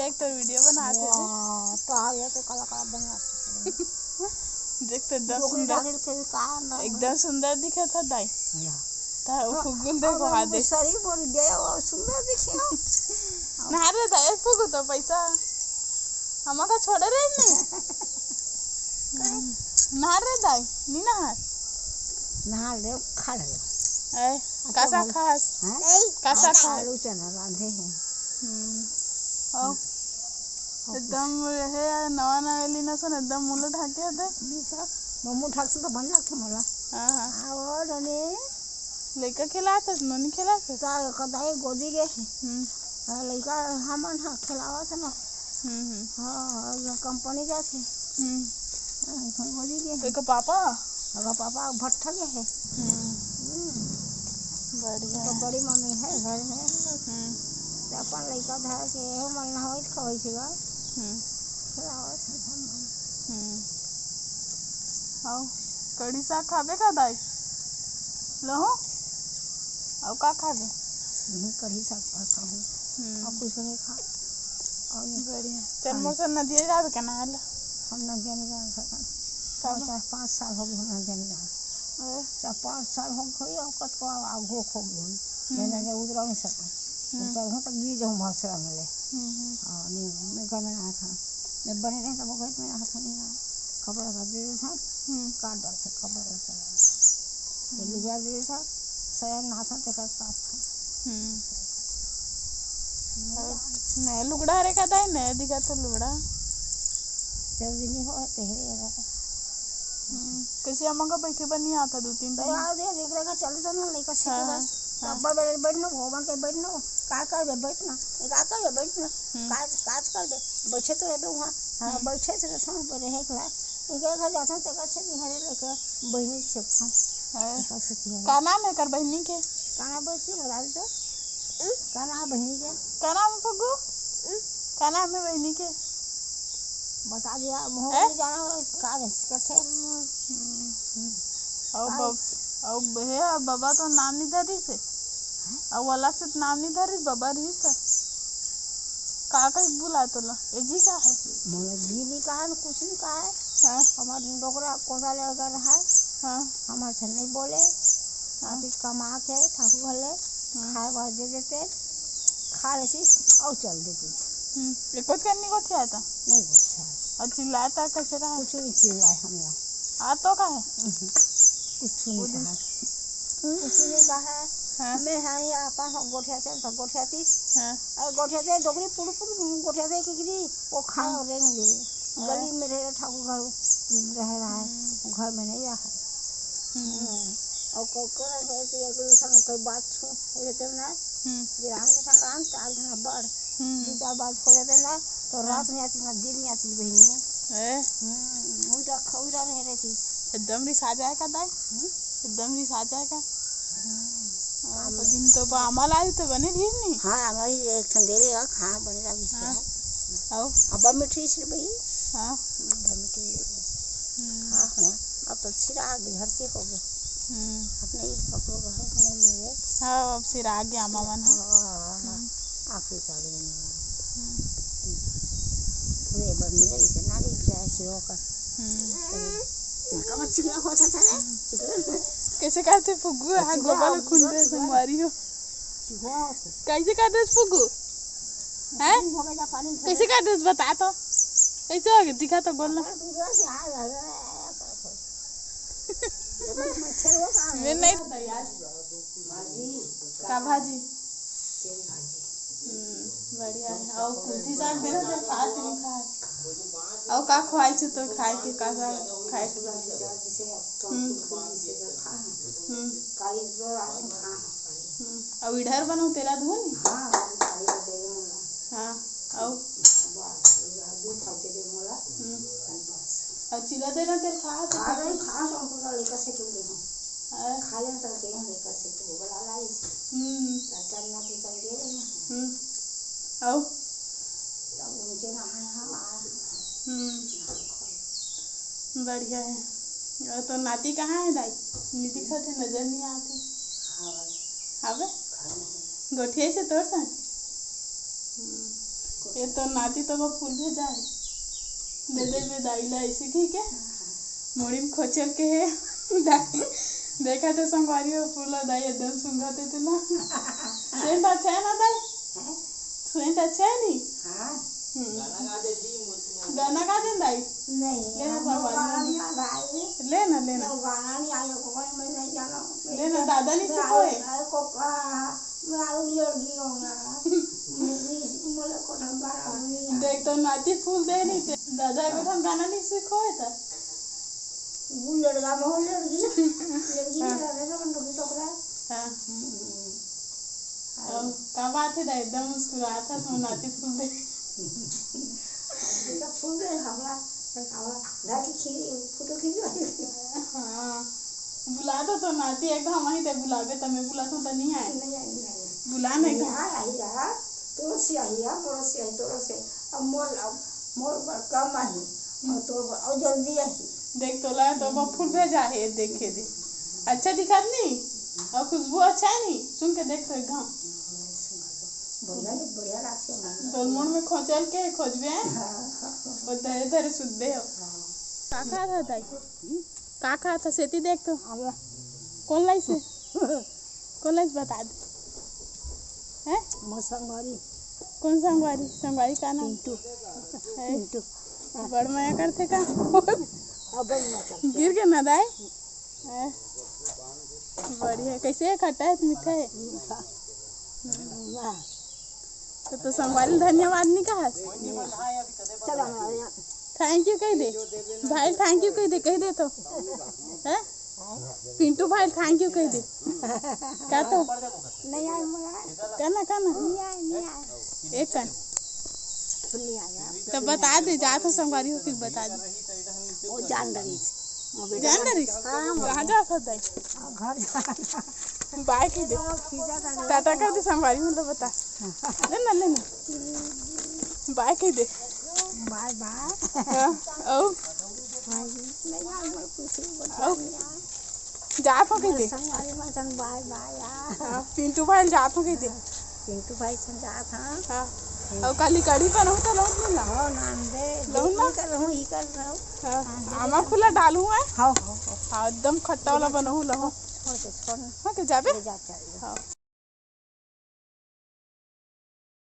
देख तो वीडियो बनाते थे। तो आ गया तो काला काला बंगा देख तो एकदम सुंदर दिखा था दाई। ता फुगुन देखो आ दे सरी बोल गया वो सुंदर दिखे ना रे दाई फुगु तो पैसा हमका छोड़े रे नहीं ना रे दाई नी ना रे खा ले ए कैसा खास कैसा खा आलू चना रांधे हैं ओ एकदम हे नवा नवा लीना सन एकदम मुलं ढाके होते मम्मू ठाकतो तो बन लागतो मला हां आवड आणि लइका खिलातात नोनी खिलातात ता कदाई गोदी गे लइका हमन हा खिलावत ना हां कंपनी जाते गोदी गे एक पापा भट्ठा गे है बढ़िया तो बड़ी मम्मी है घर में अपन लइका धर के हो मन होइत खवई छगा खिलावत आओ कड़ी साग खाबे का दाई लहो और का खाबे कढ़ी साग खाता हूँ और कुछ नहीं खा और बढ़िया चल मोर नदिया जाबे का ना हला हम नदिया नहीं जा सकते 5 साल हो गए हम नदिया नहीं जा 5 साल हो गए और कटको आगो खो गई मैं नदिया उतरा नहीं सका उतर हूँ तो गिर जाऊँ भाषा मिले और नहीं मैं घर में नहा था मैं बने रहे तो वो घर में नहा था नहीं रहा खबर का दे था काट डालते खबर ये लुगा दे था सयान नहा था तो साफ था नया लुगड़ा रे का दाई नया दिखा तो लुगड़ा जब दिन हो पहले कैसे अम्मा बैठे बनी आता 2-3 दिन आ दे लेकर का चल तो ना लेकर से के बस अब्बा बैठना भगवान के बैठना का कर बैठना काज कर दे बैठे तो रहते वहाँ हाँ बैठे तो रहता हूँ पर रहे खला इनके घर जाता हूँ तो कैसे निहरे लेकर बहनी सकता हूँ का नाम है कर बहनी के का नाम बच्ची बता दे तो का नाम बहनी के का नाम है फगू का नाम है बहनी के बता दिया मोह जाना का कैसे और हे बाबा तो नाम नहीं धरी से और वाला से नाम नहीं धरी बाबा रही से का बुला तो ला ए जी का है मोला जी नहीं कहा कुछ नहीं कहा है हां हमारे डोकरा कोसा लगा रहा है हां हमारे से नहीं बोले आप कमा के ठाकुर वाले खाए बार दे देते खा लेती और चल देती ये कुछ करने को क्या था नहीं कुछ है और चिल्लाता कैसे रहा कुछ नहीं चिल्लाए हमला आ तो का है कुछ नहीं कहा मैं हाँ आपा गोठियाते गोठियाती और गोठियाते डोगरी पुड़ गोठियाते कि वो खाए और रहेंगे गली में रह ठाकुर घर रह रहा है घर में नहीं रहा और कोई कोई बात हो जाते ना राम के संग राम 4 दिन बढ़ 2-4 बात हो जाते ना तो रात नहीं आती ना दिन नहीं आती बहनी उधर नहीं रहती एकदम रिसा जाए का दाई एकदम रिसा जाए का दिन तो आम्हाला आई तो बने रही नहीं हाँ हमारी एक ठंडेरे हाँ बने लगी है आओ अब मिठी से भाई हाँ मिठी हाँ हाँ अब तो सिरा आगे घर से हो गए अपने कपड़ों का है नहीं मिले हाँ अब सिरा आ गया मामा ने आखिरी चालू नहीं पूरे बार मिले इसे नारी जाए चिरो का कब चिरा होता था ना कैसे कहते फुग्गू हाँ गोबर खुंदे से मारी हो कैसे कहते फुग्गू हैं कैसे कहते बता तो कैसे हो गया दिखा तो बोलना मैं नहीं का भाजी बढ़िया है और कुल्थी साग देना तो साथ नहीं खाए और का खुआई थे तो खाए के का खाए के और इधर बनाओ तेरा धुआ नहीं हाँ और चिला देना तेरे खा लेकर से क्यों दे खा लें तो के लेकर से तो बड़ा लाई चलना के चल दे आओ तब उनके ना बढ़िया है तो नाती कहाँ है दाई नहीं दिखते नजर नहीं आते अब गोठिया से तोड़ सन ये तो नाती तो वो फूल भेजा है दे दे में दाइला ऐसे की के मोड़ी में खोचल के है देखा तो संगवारी हो फूल दाई एकदम सुंगते थे ना सेंट अच्छा है ना दाई सेंट अच्छा है नहीं गाना गा दे दाई नहीं लेना संगवारी लेना लेना गाना नहीं आया को मैं नहीं जाना लेना दादा नहीं सिखाए को मैं आलू लड़की होगा मुझे को गाना नहीं देख तो नाती फूल दे नहीं थे दादा को हम गाना नहीं सिखाए था वो लड़का बहुत लड़की लड़की ना बंदूक तो करा हाँ क्या बात है एकदम मुस्कुरा था तो नाती फूल दे का फूल दे हमारा दादी खींची फोटो खींची हाँ बुला तो नाती एकदम वहीं तक बुलावे तो मैं बुला तो नहीं आए बुला नहीं आई यार तुलसी आई यार तुलसी अब मोर कम आई और तो और जल्दी आई देख तो ला तो वो फूल भेजा है देखे दे अच्छा दिखा नहीं और खुशबू अच्छा है नहीं सुन के देख तो एकदम बढ़िया लगते हैं दोनों में खोचल के खोजबे और धरे धरे सुधे हो काका था दाई काका था सेती देख तो कौन लाई से बता दे हैं संगवारी कौन संगवारी का नाम पिंटू बड़ माया करते का अब गिर के ना दाई बढ़िया कैसे है खट्टा है मीठा है तो संगवारी धन्यवाद नहीं कहा थैंक यू कह दे भाई थैंक यू कह दे तो है पिंटू भाई थैंक यू कह दे क्या तो नहीं आया कहना नहीं आया एक कन नहीं आया तो बता दे जा तो संगवारी हो फिर बता दे वो जान रही कहाँ जा सकता है घर बाय की दे टाटा कर दे संगवारी में तो बता लेना बाय की दे बाय बाय ओ जा तो कह दे संगवारी में बाय बाय पिंटू भाई जा तो कह दे पिंटू भाई संजा था हां और काली कड़ी पर हो तो लौट मिला हो नाम दे लौट ना कर रहूं ही कर रहूं हां आमा फूला डालू है हां हां एकदम खट्टा वाला बनहु लहो हो तो छोड़ हां के जाबे जाता है हां